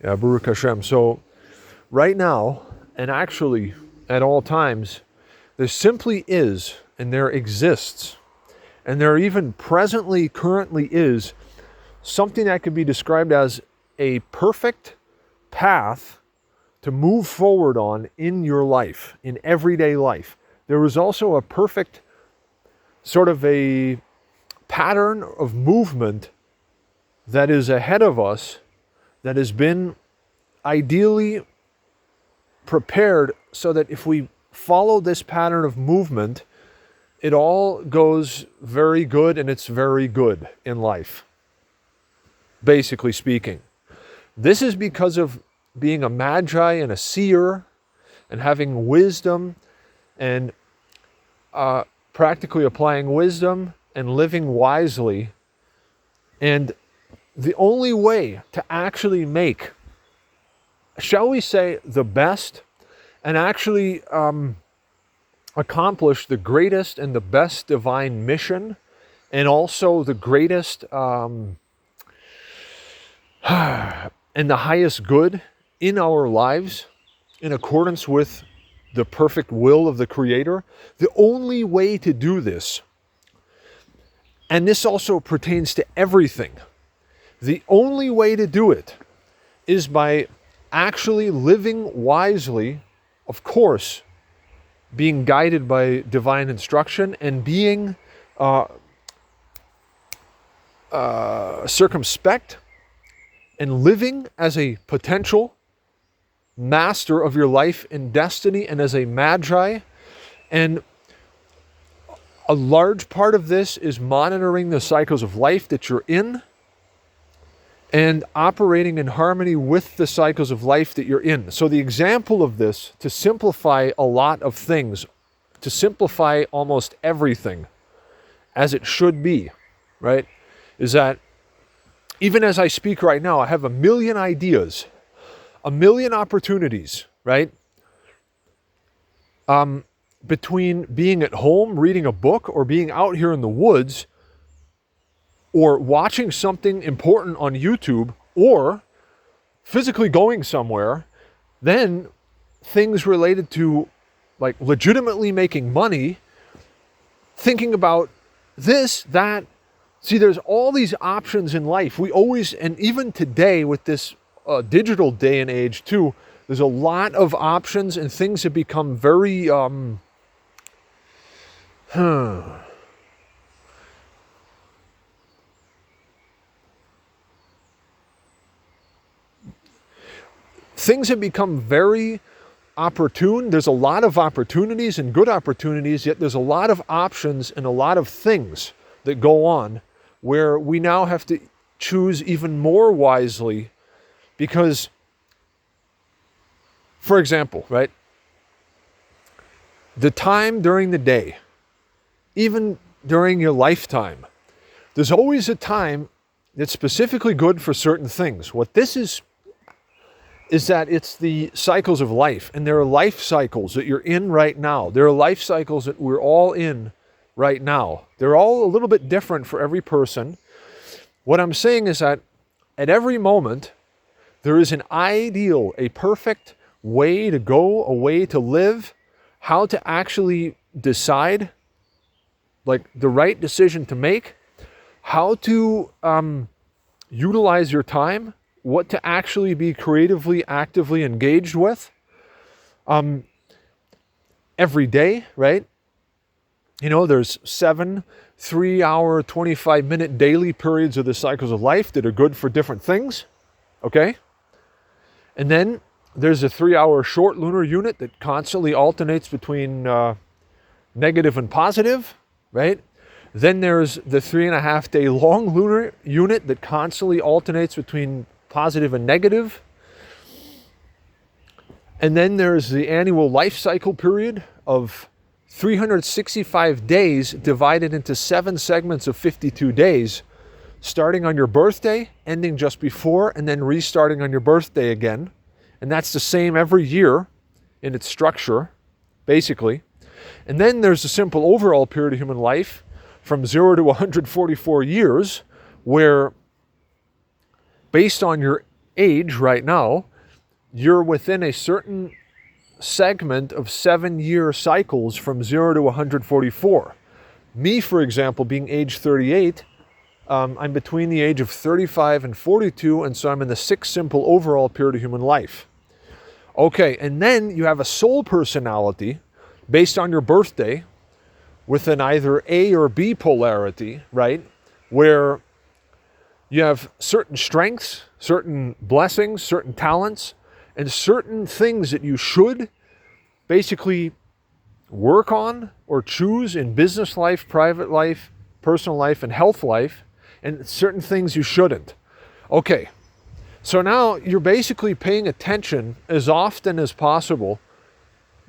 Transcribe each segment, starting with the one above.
Yeah, Baruch Hashem. So right now, and actually at all times, there simply is, and there exists, and there even presently, currently is, something that could be described as a perfect path to move forward on in your life, in everyday life. There is also a perfect sort of a pattern of movement that is ahead of us, that has been ideally prepared so that if we follow this pattern of movement, it all goes very good, and it's very good in life, basically speaking. This is because of being a magi and a seer and having wisdom and practically applying wisdom and living wisely. And the only way to actually make, shall we say, the best and actually accomplish the greatest and the best divine mission, and also the greatest and the highest good in our lives, in accordance with the perfect will of the Creator, the only way to do this, and this also pertains to everything, the only way to do it is by actually living wisely, of course, being guided by divine instruction and being circumspect and living as a potential master of your life and destiny and as a magi. And a large part of this is monitoring the cycles of life that you're in and operating in harmony with the cycles of life that you're in. So the example of this, to simplify a lot of things, to simplify almost everything as it should be, right, is that even as I speak right now, I have a million ideas, a million opportunities, right? Between being at home, reading a book, or being out here in the woods, or watching something important on YouTube, or physically going somewhere, then things related to like legitimately making money, thinking about this, that. See, there's all these options in life. We always, and even today with this digital day and age too, there's a lot of options and things have become very, things have become very opportune. There's a lot of opportunities and good opportunities, yet there's a lot of options and a lot of things that go on where we now have to choose even more wisely because, for example, right, the time during the day, even during your lifetime, there's always a time that's specifically good for certain things. What this is that it's the cycles of life, and there are life cycles that you're in right now. There are life cycles that we're all in right now. They're all a little bit different for every person. What I'm saying is that at every moment, there is an ideal, a perfect way to go, a way to live, how to actually decide, like the right decision to make, how to utilize your time, what to actually be creatively, actively engaged with every day, right? You know, there's 7 3-hour, 25-minute daily periods of the cycles of life that are good for different things, okay? And then there's a 3-hour short lunar unit that constantly alternates between negative and positive, right? Then there's the 3.5-day long lunar unit that constantly alternates between positive and negative. And then there's the annual life cycle period of 365 days divided into 7 segments of 52 days, starting on your birthday, ending just before, and then restarting on your birthday again. And that's the same every year in its structure, basically. And then there's the simple overall period of human life from 0 to 144 years, where based on your age right now, you're within a certain segment of 7-year cycles from 0 to 144. Me, for example, being age 38, I'm between the age of 35 and 42, and so I'm in the 6 simple overall period of human life. Okay, and then you have a soul personality based on your birthday with an either A or B polarity, right? Where you have certain strengths, certain blessings, certain talents, and certain things that you should basically work on or choose in business life, private life, personal life, and health life, and certain things you shouldn't. Okay, so now you're basically paying attention as often as possible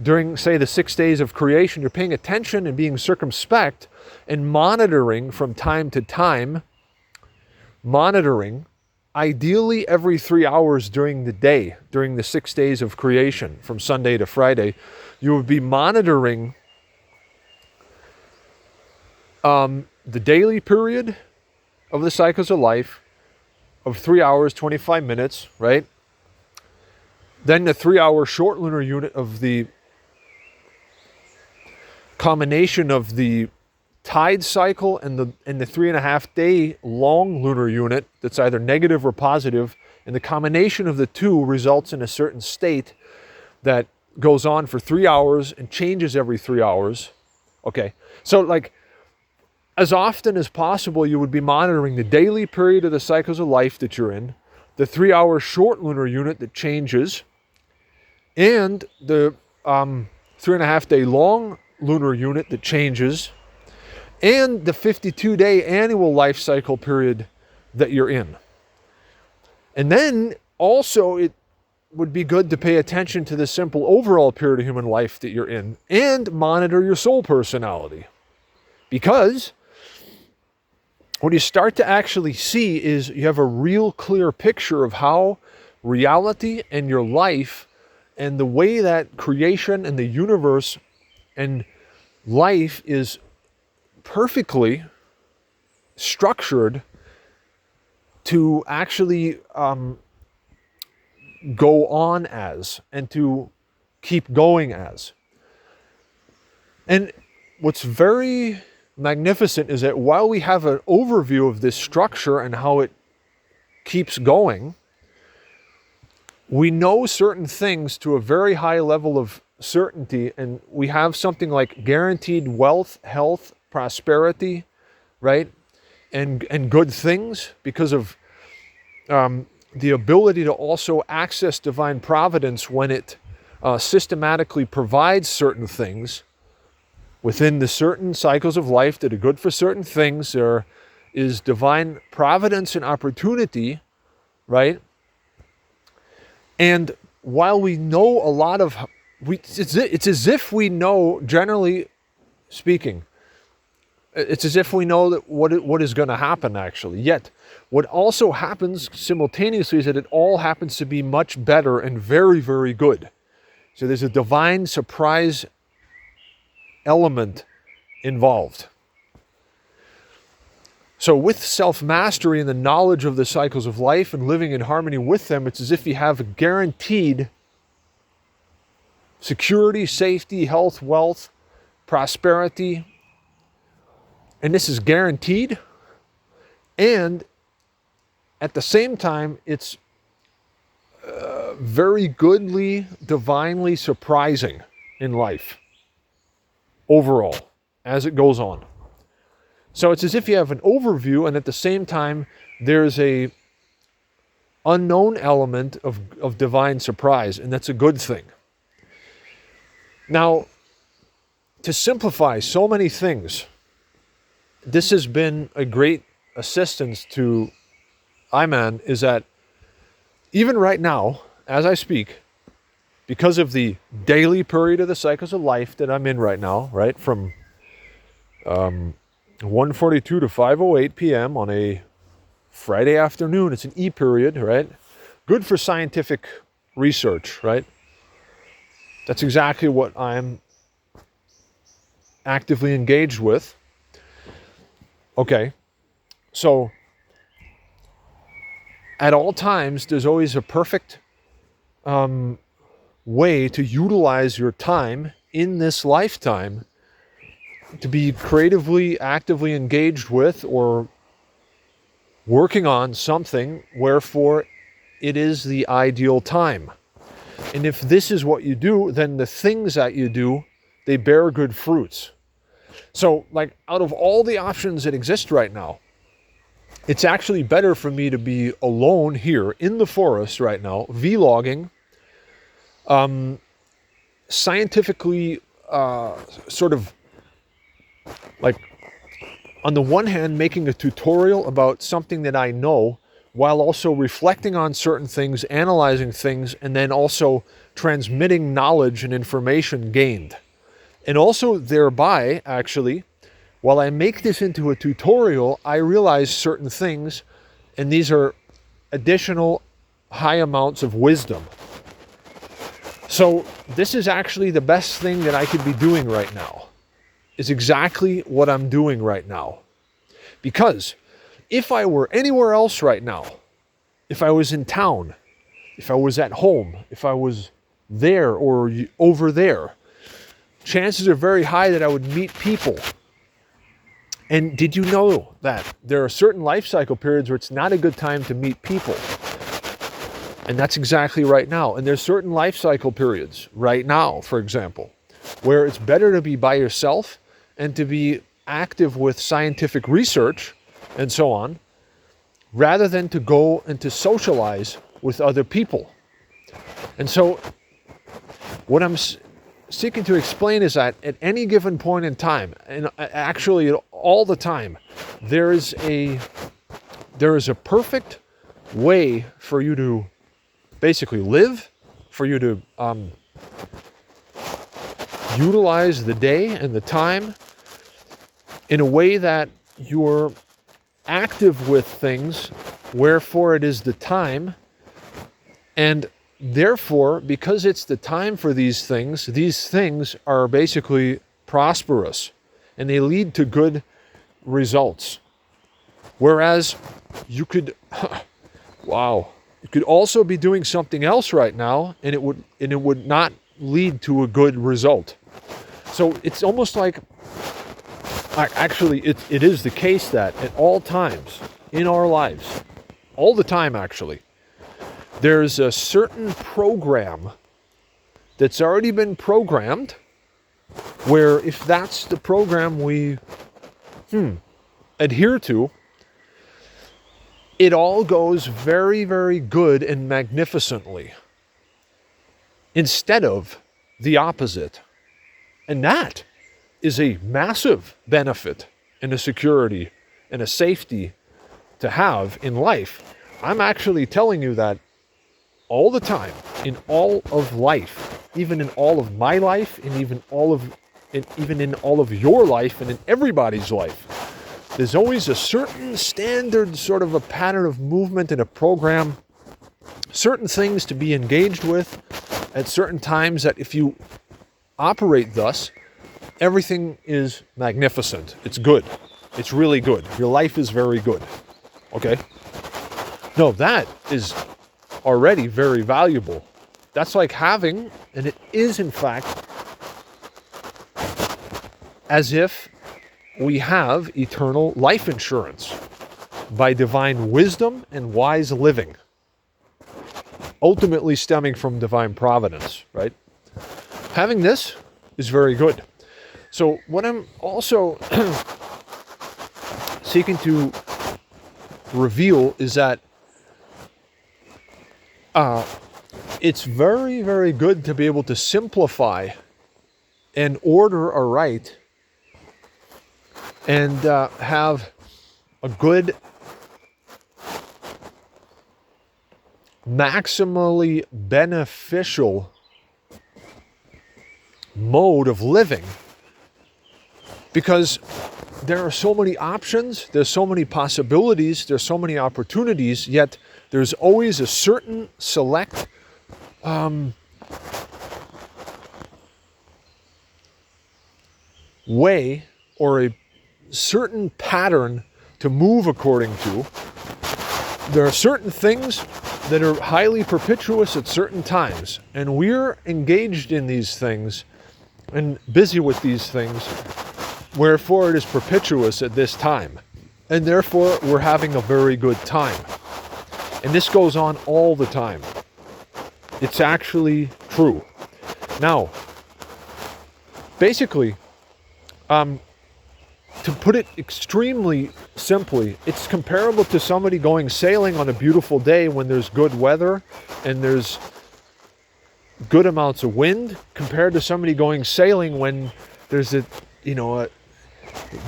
during, say, the 6 days of creation. You're paying attention and being circumspect and monitoring from time to time, ideally every 3 hours during the day, during the 6 days of creation, from Sunday to Friday. You would be monitoring the daily period of the cycles of life of 3 hours, 25 minutes, right? Then the 3-hour short lunar unit of the combination of the tide cycle and the 3.5 day long lunar unit that's either negative or positive, and the combination of the two results in a certain state that goes on for 3 hours and changes every 3 hours. Okay, so like as often as possible, you would be monitoring the daily period of the cycles of life that you're in, the 3-hour short lunar unit that changes, and the 3.5 day long lunar unit that changes, and the 52-day annual life cycle period that you're in. And then also it would be good to pay attention to the simple overall period of human life that you're in and monitor your soul personality. Because what you start to actually see is you have a real clear picture of how reality and your life and the way that creation and the universe and life is perfectly structured to actually go on as and to keep going as. And what's very magnificent is that while we have an overview of this structure and how it keeps going, we know certain things to a very high level of certainty, and we have something like guaranteed wealth, health, prosperity, right? And good things because of the ability to also access divine providence when it systematically provides certain things within the certain cycles of life that are good for certain things. There is divine providence and opportunity, right? And while we know a lot of, it's as if we know, generally speaking, it's as if we know that what is going to happen actually. Yet, what also happens simultaneously is that it all happens to be much better and very, very good. So there's a divine surprise element involved. So with self-mastery and the knowledge of the cycles of life and living in harmony with them, it's as if you have a guaranteed security, safety, health, wealth, prosperity. And this is guaranteed. And at the same time, it's very goodly, divinely surprising in life overall as it goes on. So it's as if you have an overview, and at the same time, there's a unknown element of divine surprise, and that's a good thing. Now, to simplify so many things, this has been a great assistance to Iman, is that even right now, as I speak, because of the daily period of the cycles of life that I'm in right now, right, from 1:42 to 5:08 p.m. on a Friday afternoon, it's an E period, right? Good for scientific research, right? That's exactly what I'm actively engaged with. Okay, so at all times, there's always a perfect way to utilize your time in this lifetime to be creatively, actively engaged with or working on something, wherefore it is the ideal time. And if this is what you do, then the things that you do, they bear good fruits. So, like, out of all the options that exist right now, it's actually better for me to be alone here in the forest right now, vlogging, scientifically sort of like, on the one hand, making a tutorial about something that I know, while also reflecting on certain things, analyzing things, and then also transmitting knowledge and information gained. And also thereby, actually, while I make this into a tutorial, I realize certain things, and these are additional high amounts of wisdom. So this is actually the best thing that I could be doing right now. Is exactly what I'm doing right now. Because if I were anywhere else right now, if I was in town, if I was at home, if I was there or over there, chances are very high that I would meet people. And did you know that there are certain life cycle periods where it's not a good time to meet people? And that's exactly right now. And there's certain life cycle periods right now, for example, where it's better to be by yourself and to be active with scientific research and so on, rather than to go and to socialize with other people. And so what I'm seeking to explain is that at any given point in time, and actually all the time, there is a perfect way for you to basically live, for you to utilize the day and the time in a way that you're active with things, wherefore it is the time. And therefore, because it's the time for these things are basically prosperous and they lead to good results. Whereas you could, wow, you could also be doing something else right now and it would not lead to a good result. So it's almost like, actually, it is the case that at all times in our lives, all the time actually, there's a certain program that's already been programmed, where if that's the program we adhere to, it all goes very, very good and magnificently, instead of the opposite. And that is a massive benefit and a security and a safety to have in life. I'm actually telling you that all the time, in all of life, even in all of my life, and even in all of your life and in everybody's life, there's always a certain standard sort of a pattern of movement and a program, certain things to be engaged with at certain times that if you operate thus, everything is magnificent. It's good. It's really good. Your life is very good. Okay? No, that is already very valuable. That's like having, and it is in fact, as if we have eternal life insurance by divine wisdom and wise living, ultimately stemming from divine providence, right? Having this is very good. So what I'm also seeking to reveal is that it's very, very good to be able to simplify and order aright and have a good, maximally beneficial mode of living, because there are so many options, there's so many possibilities, there's so many opportunities, yet there's always a certain select way or a certain pattern to move according to, There are certain things that are highly perpetuous at certain times, and we're engaged in these things and busy with these things, wherefore it is perpetuous at this time. And therefore, we're having a very good time. And this goes on all the time. It's actually true. Now, basically, to put it extremely simply, it's comparable to somebody going sailing on a beautiful day when there's good weather and there's good amounts of wind, compared to somebody going sailing when there's a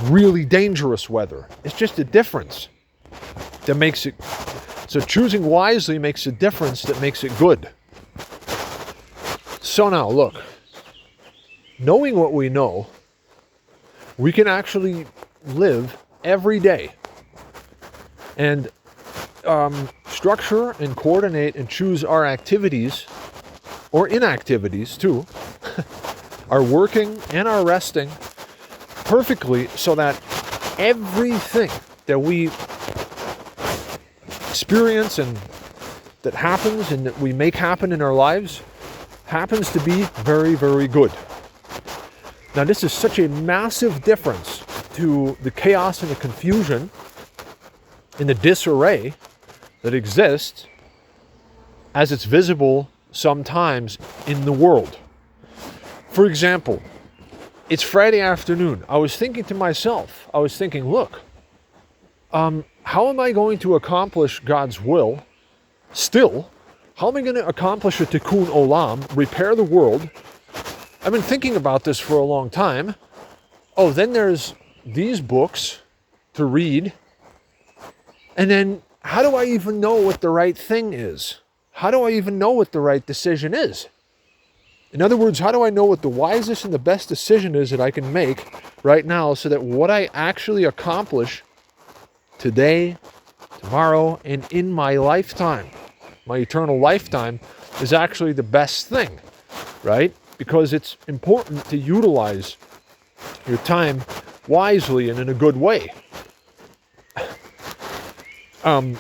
really dangerous weather. It's just a difference that makes it. So choosing wisely makes a difference that makes it good. So now, look, knowing what we know, we can actually live every day and structure and coordinate and choose our activities or inactivities too, our working and our resting perfectly, so that everything that we experience and that happens and that we make happen in our lives happens to be very, very good. Now, this is such a massive difference to the chaos and the confusion and the disarray that exists as it's visible sometimes in the world. For example, it's Friday afternoon. I was thinking to myself, look, how am I going to accomplish God's will still? How am I going to accomplish a tikkun olam, repair the world? I've been thinking about this for a long time. Oh, then there's these books to read. And then how do I even know what the right thing is? How do I even know what the right decision is? In other words, how do I know what the wisest and the best decision is that I can make right now, so that what I actually accomplish today, tomorrow, and in my lifetime, my eternal lifetime, is actually the best thing, right? Because it's important to utilize your time wisely and in a good way. And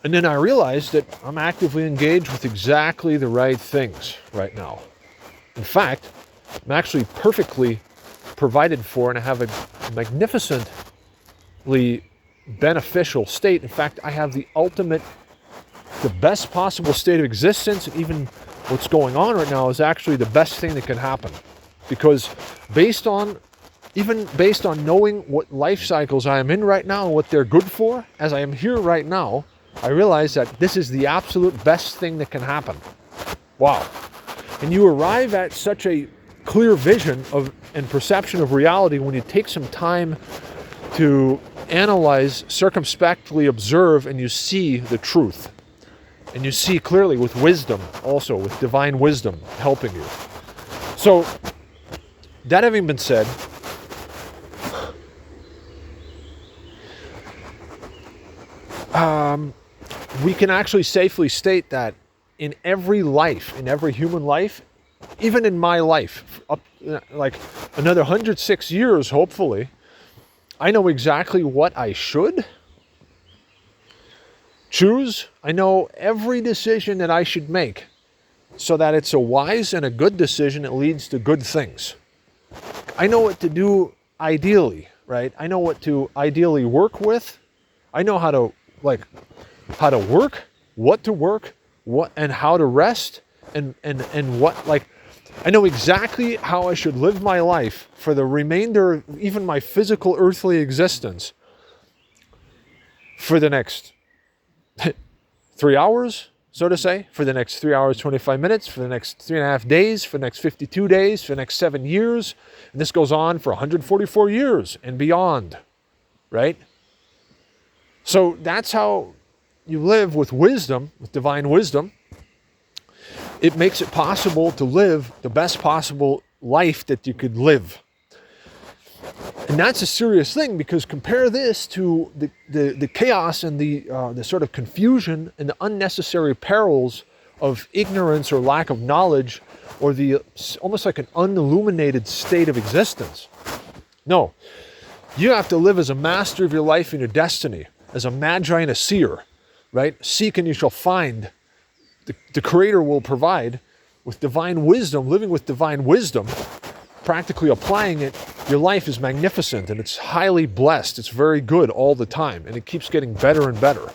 then I realized that I'm actively engaged with exactly the right things right now. In fact, I'm actually perfectly provided for, and I have a magnificently beneficial state. In fact, I have the best possible state of existence, and even what's going on right now is actually the best thing that can happen. Because based on knowing what life cycles I am in right now and what they're good for, as I am here right now, I realize that this is the absolute best thing that can happen. Wow. And you arrive at such a clear vision of and perception of reality when you take some time to analyze, circumspectly observe, and you see the truth. And you see clearly with wisdom, also with divine wisdom helping you. So, that having been said, we can actually safely state that in every life, in every human life, even in my life, up like another 106 years, hopefully, I know exactly what I should choose. I know every decision that I should make so that it's a wise and a good decision that leads to good things. I know what to do ideally, right? I know what to ideally work with. I know how to work, what to work, what and how to rest, and what, like, I know exactly how I should live my life for the remainder of even my physical earthly existence for the next 3 hours, so to say, for the next 3 hours, 25 minutes, for the next 3.5 days, for the next 52 days, for the next 7 years. And this goes on for 144 years and beyond, right? So that's how you live with wisdom, with divine wisdom. It makes it possible to live the best possible life that you could live. And that's a serious thing, because compare this to the chaos and the sort of confusion and the unnecessary perils of ignorance or lack of knowledge, or the almost like an unilluminated state of existence. No, you have to live as a master of your life and your destiny, as a magi and a seer, right? Seek and you shall find. The Creator will provide with divine wisdom, living with divine wisdom, practically applying it. Your life is magnificent and it's highly blessed. It's very good all the time, and it keeps getting better and better.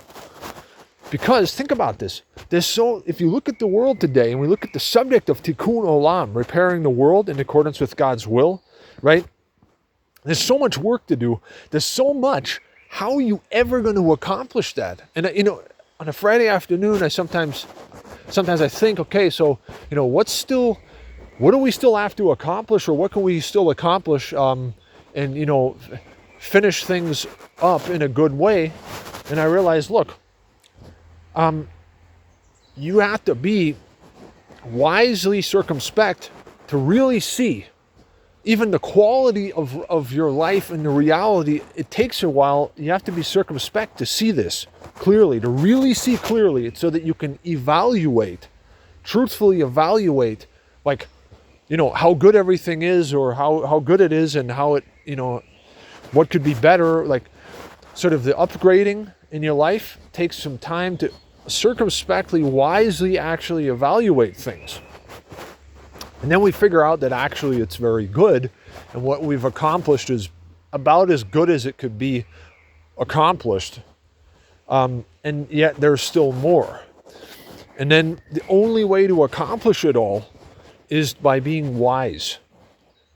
Because think about this. If you look at the world today and we look at the subject of tikkun olam, repairing the world in accordance with God's will, right? There's so much work to do. There's so much. How are you ever going to accomplish that? And on a Friday afternoon, I sometimes I think, okay, so what do we still have to accomplish, or what can we still accomplish, and finish things up in a good way? And I realized, look, you have to be wisely circumspect to really see even the quality of your life and the reality. It takes a while. You have to be circumspect to see this clearly, to really see clearly, so that you can truthfully evaluate, like, how good everything is, or how good it is, and how it, what could be better. Like, sort of the upgrading in your life takes some time to circumspectly, wisely actually evaluate things. And then we figure out that actually it's very good, and what we've accomplished is about as good as it could be accomplished. And yet there's still more. And then the only way to accomplish it all is by being wise.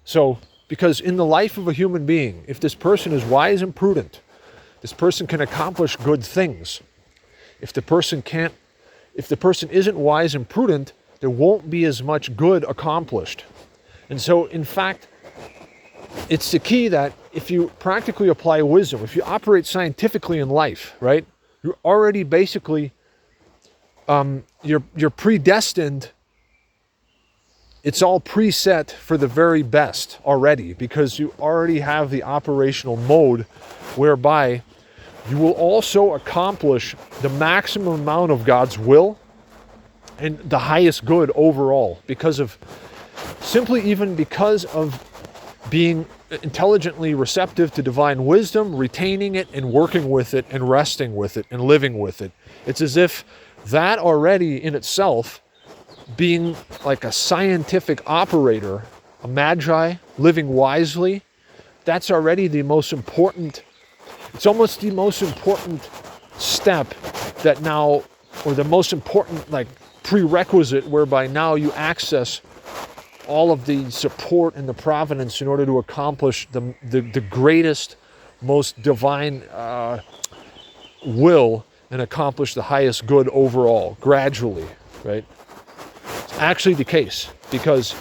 So, because in the life of a human being, if this person is wise and prudent, this person can accomplish good things. If the person isn't wise and prudent, there won't be as much good accomplished. And so, in fact, it's the key that if you practically apply wisdom, if you operate scientifically in life, right, you're already basically, you're predestined. It's all preset for the very best already, because you already have the operational mode whereby you will also accomplish the maximum amount of God's will and the highest good overall, because of being intelligently receptive to divine wisdom, retaining it and working with it and resting with it and living with it. It's as if that already in itself, being like a scientific operator, a magi, living wisely, that's already the most important. It's almost the most important step that now, or the most important prerequisite, whereby now you access all of the support and the providence in order to accomplish the greatest, most divine will, and accomplish the highest good overall, gradually, right? It's actually the case, because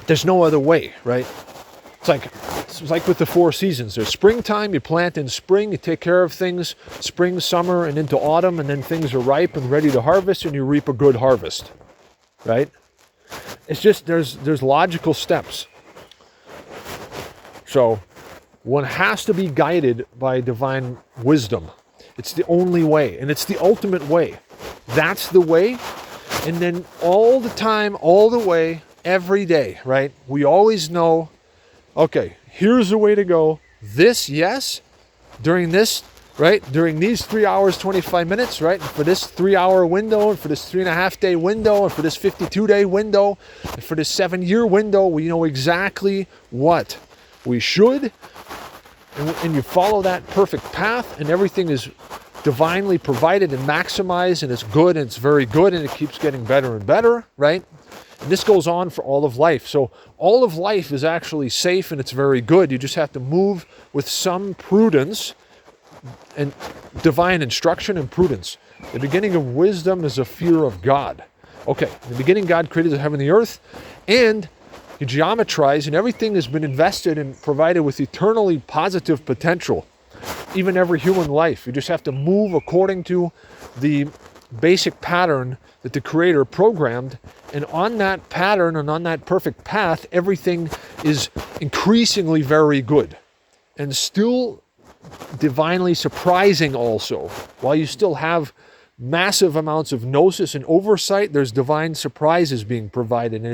there's no other way, right? It's like with the four seasons. There's springtime, you plant in spring, you take care of things, spring, summer, and into autumn, and then things are ripe and ready to harvest, and you reap a good harvest, right? It's just, there's logical steps. So one has to be guided by divine wisdom. It's the only way, and it's the ultimate way. That's the way. And then all the time, all the way, every day, right? We always know, okay, here's the way to go. This, yes, during this, right? During these 3 hours, 25 minutes, right? And for this 3 hour window, and for this 3.5 day window, and for this 52 day window, and for this 7 year window, we know exactly what we should. And you follow that perfect path, and everything is divinely provided and maximized, and it's good, and it's very good, and it keeps getting better and better, right? And this goes on for all of life. So all of life is actually safe, and it's very good. You just have to move with some prudence and divine instruction and prudence. The beginning of wisdom is a fear of God. Okay, in the beginning God created the heaven and the earth, and you geometrize, and everything has been invested and provided with eternally positive potential. Even every human life. You just have to move according to the basic pattern that the Creator programmed, and on that pattern and on that perfect path, everything is increasingly very good and still divinely surprising also. While you still have massive amounts of gnosis and oversight, there's divine surprises being provided, and